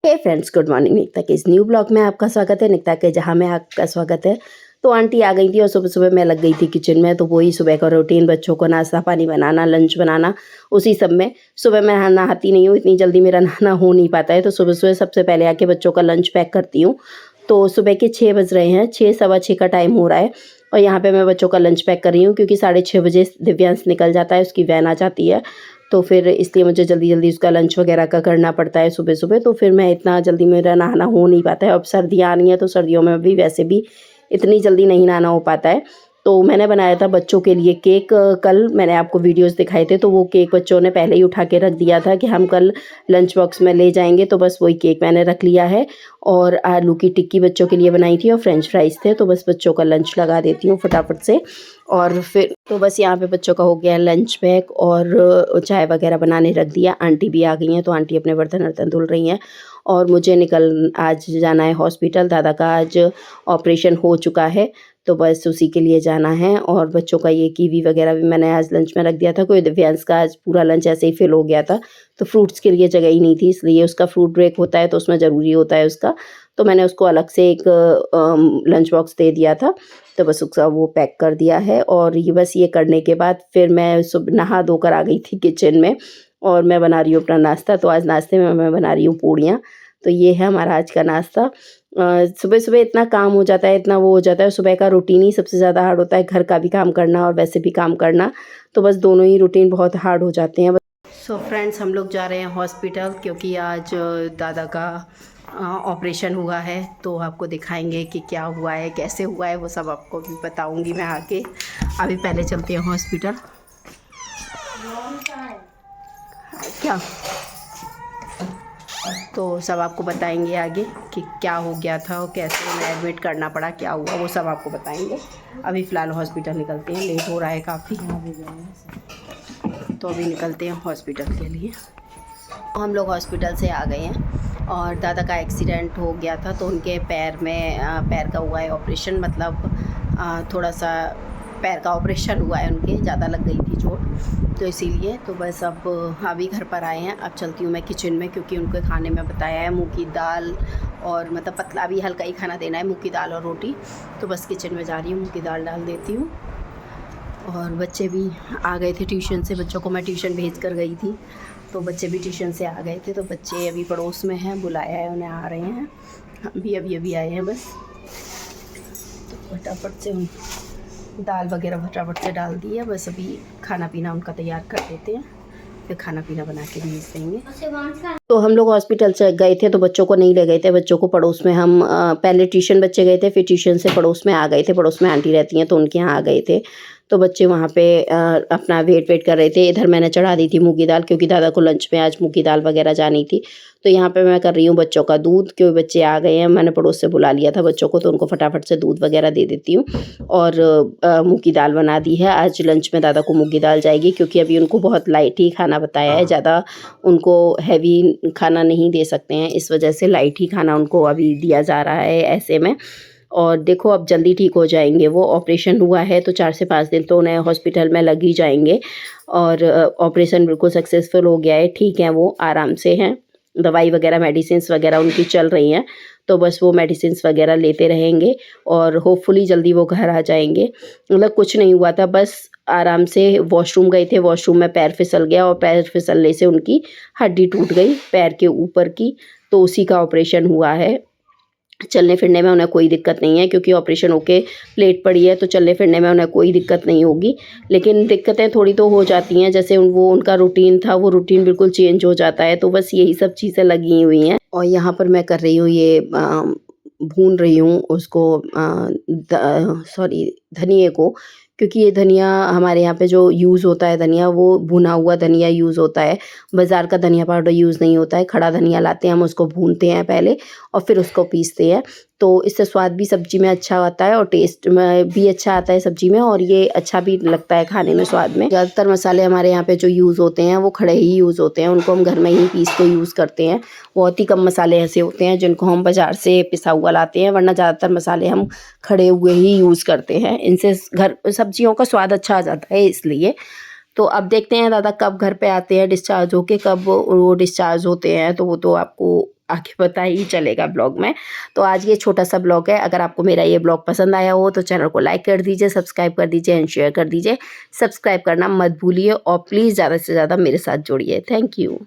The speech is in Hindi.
हे फ्रेंड्स, गुड मॉर्निंग। निकिता के इस न्यू ब्लॉग में आपका स्वागत है। निकिता के जहाँ में आपका स्वागत है। तो आंटी आ गई थी और सुबह सुबह मैं लग गई थी किचन में। तो वही सुबह का रूटीन, बच्चों को नाश्ता पानी बनाना, लंच बनाना, उसी सब में। सुबह मैं नहाती नहीं हूँ, इतनी जल्दी मेरा नहाना हो नहीं पाता है। तो सुबह सुबह सबसे पहले आके बच्चों का लंच पैक करती हूँ। तो सुबह के 6 बज रहे हैं, 6 सवा 6 का टाइम हो रहा है। और यहाँ पे मैं बच्चों का लंच पैक कर रही हूँ क्योंकि 6:30 बजे दिव्यांश निकल जाता है, उसकी वैन आ जाती है। तो फिर इसलिए मुझे जल्दी जल्दी उसका लंच वगैरह का करना पड़ता है सुबह सुबह। तो फिर मैं इतना जल्दी मेरा नहाना हो नहीं पाता है। अब सर्दियाँ आनी है तो सर्दियों में भी वैसे भी इतनी जल्दी नहीं नहाना हो पाता है। तो मैंने बनाया था बच्चों के लिए केक। कल मैंने आपको वीडियोस दिखाए थे, तो वो केक बच्चों ने पहले ही उठा के रख दिया था कि हम कल लंच बॉक्स में ले जाएंगे। तो बस वही केक मैंने रख लिया है। और आलू की टिक्की बच्चों के लिए बनाई थी और फ्रेंच फ्राइज़ थे। तो बस बच्चों का लंच लगा देती हूँ फटाफट से। और फिर तो बस यहाँ पे बच्चों का हो गया लंच पैक और चाय वगैरह बनाने रख दिया। आंटी भी आ गई हैं, तो आंटी अपने बर्तन वर्तन धुल रही हैं। और मुझे आज जाना है हॉस्पिटल। दादा का आज ऑपरेशन हो चुका है, तो बस उसी के लिए जाना है। और बच्चों का ये कीवी वगैरह भी मैंने आज लंच में रख दिया था। कोई दिव्यांश का आज पूरा लंच ऐसे ही फिल हो गया था, तो फ्रूट्स के लिए जगह ही नहीं थी, इसलिए उसका फ्रूट ब्रेक होता है तो उसमें ज़रूरी होता है उसका। तो मैंने उसको अलग से एक लंच बॉक्स दे दिया था। तो बस उसका वो पैक कर दिया है। और ये बस ये करने के बाद फिर मैं नहा धोकर आ गई थी किचन में। और मैं बना रही हूँ अपना नाश्ता। तो आज नाश्ते में मैं बना रही हूँ पूड़ियाँ। तो ये है हमारा आज का नाश्ता। सुबह सुबह इतना काम हो जाता है, इतना वो हो जाता है। सुबह का रूटीन ही सबसे ज़्यादा हार्ड होता है, घर का भी काम करना और वैसे भी काम करना। तो बस दोनों ही रूटीन बहुत हार्ड हो जाते हैं। सो फ्रेंड्स, हम लोग जा रहे हैं हॉस्पिटल क्योंकि आज दादा का ऑपरेशन हुआ है। तो आपको दिखाएंगे कि क्या हुआ है, कैसे हुआ है, वो सब आपको भी बताऊंगी मैं आके। अभी पहले चलते हैं हॉस्पिटल। क्या तो सब आपको बताएंगे आगे कि क्या हो गया था और कैसे उन्हें एडमिट करना पड़ा, क्या हुआ, वो सब आपको बताएंगे। अभी फ़िलहाल हॉस्पिटल निकलते हैं, लेट हो रहा है काफ़ी। तो अभी निकलते हैं हॉस्पिटल के लिए। हम लोग हॉस्पिटल से आ गए हैं और दादा का एक्सीडेंट हो गया था, तो उनके पैर का हुआ है ऑपरेशन। मतलब थोड़ा सा पैर का ऑपरेशन हुआ है, उनके ज़्यादा लग गई थी चोट, तो इसीलिए। तो बस अब अभी घर पर आए हैं। अब चलती हूँ मैं किचन में क्योंकि उनके खाने में बताया है मूंग की दाल और मतलब पतला भी हल्का ही खाना देना है, मूंग की दाल और रोटी। तो बस किचन में जा रही हूँ, मूंग की दाल डाल देती हूँ। और बच्चे भी आ गए थे ट्यूशन से, बच्चों को मैं ट्यूशन भेज कर गई थी, तो बच्चे भी ट्यूशन से आ गए थे। तो बच्चे अभी पड़ोस में हैं, बुलाया है उन्हें, आ रहे हैं। हम भी अभी आए हैं बस। तो फटाफट से दाल वगैरह फटाफट से डाल दी है। बस अभी खाना पीना उनका तैयार कर देते हैं, फिर खाना पीना बना के भेज देंगे। तो हम लोग हॉस्पिटल से गए थे, तो बच्चों को नहीं ले गए थे। बच्चों को पड़ोस में हम पहले ट्यूशन बच्चे गए थे, फिर ट्यूशन से पड़ोस में आ गए थे। पड़ोस में आंटी रहती हैं तो उनके यहाँ आ गए थे। तो बच्चे वहाँ पे अपना वेट कर रहे थे। इधर मैंने चढ़ा दी थी मूंग की दाल क्योंकि दादा को लंच में आज मूंग की दाल वगैरह जानी थी। तो यहाँ पे मैं कर रही हूँ बच्चों का दूध, क्योंकि बच्चे आ गए हैं। मैंने पड़ोस से बुला लिया था बच्चों को, तो उनको फटाफट से दूध वगैरह दे देती हूँ। और मूंग की दाल बना दी है। आज लंच में दादा को मूंग की दाल जाएगी क्योंकि अभी उनको बहुत लाइट ही खाना बताया है, ज़्यादा उनको हैवी खाना नहीं दे सकते हैं, इस वजह से लाइट ही खाना उनको अभी दिया जा रहा है ऐसे में। और देखो अब जल्दी ठीक हो जाएंगे। वो ऑपरेशन हुआ है तो 4 से 5 दिन तो उन्हें हॉस्पिटल में लग ही जाएंगे। और ऑपरेशन बिल्कुल सक्सेसफुल हो गया है, ठीक है, वो आराम से हैं। दवाई वगैरह मेडिसिन्स वगैरह उनकी चल रही हैं, तो बस वो मेडिसिन्स वगैरह लेते रहेंगे और होपफुली जल्दी वो घर आ जाएंगे। मतलब कुछ नहीं हुआ था, बस आराम से वॉशरूम गए थे, वॉशरूम में पैर फिसल गया और पैर फिसलने से उनकी हड्डी टूट गई पैर के ऊपर की, तो उसी का ऑपरेशन हुआ है। चलने फिरने में उन्हें कोई दिक्कत नहीं है क्योंकि ऑपरेशन होके प्लेट पड़ी है, तो चलने फिरने में उन्हें कोई दिक्कत नहीं होगी। लेकिन दिक्कतें थोड़ी तो हो जाती हैं, जैसे वो उनका रूटीन था, वो रूटीन बिल्कुल चेंज हो जाता है। तो बस यही सब चीज़ें लगी हुई हैं। और यहाँ पर मैं कर रही हूँ ये भून रही हूँ उसको, धनिए को, क्योंकि ये धनिया हमारे यहाँ पे जो यूज़ होता है धनिया, वो भुना हुआ धनिया यूज़ होता है। बाज़ार का धनिया पाउडर यूज़ नहीं होता है। खड़ा धनिया लाते हैं हम, उसको भूनते हैं पहले और फिर उसको पीसते हैं। तो इससे स्वाद भी सब्ज़ी में अच्छा आता है और टेस्ट में भी अच्छा आता है सब्ज़ी में, और ये अच्छा भी लगता है खाने में, स्वाद में। ज़्यादातर मसाले हमारे यहाँ पे जो यूज़ होते हैं वो खड़े ही यूज़ होते हैं, उनको हम घर में ही पीस के यूज़ करते हैं। बहुत ही कम मसाले ऐसे होते हैं जिनको हम बाज़ार से पिसा हुआ लाते हैं, वरना ज़्यादातर मसाले हम खड़े हुए ही यूज़ करते हैं। इनसे घर सब्जियों का स्वाद अच्छा आ जाता है, इसलिए। तो अब देखते हैं दादा कब घर पे आते हैं डिस्चार्ज होके, कब वो डिस्चार्ज होते हैं, तो वो तो आपको आगे पता ही चलेगा ब्लॉग में। तो आज ये छोटा सा ब्लॉग है। अगर आपको मेरा ये ब्लॉग पसंद आया हो तो चैनल को लाइक कर दीजिए, सब्सक्राइब कर दीजिए एंड शेयर कर दीजिए। सब्सक्राइब करना मत भूलिए और प्लीज़ ज़्यादा से ज़्यादा मेरे साथ जुड़िए। Thank you.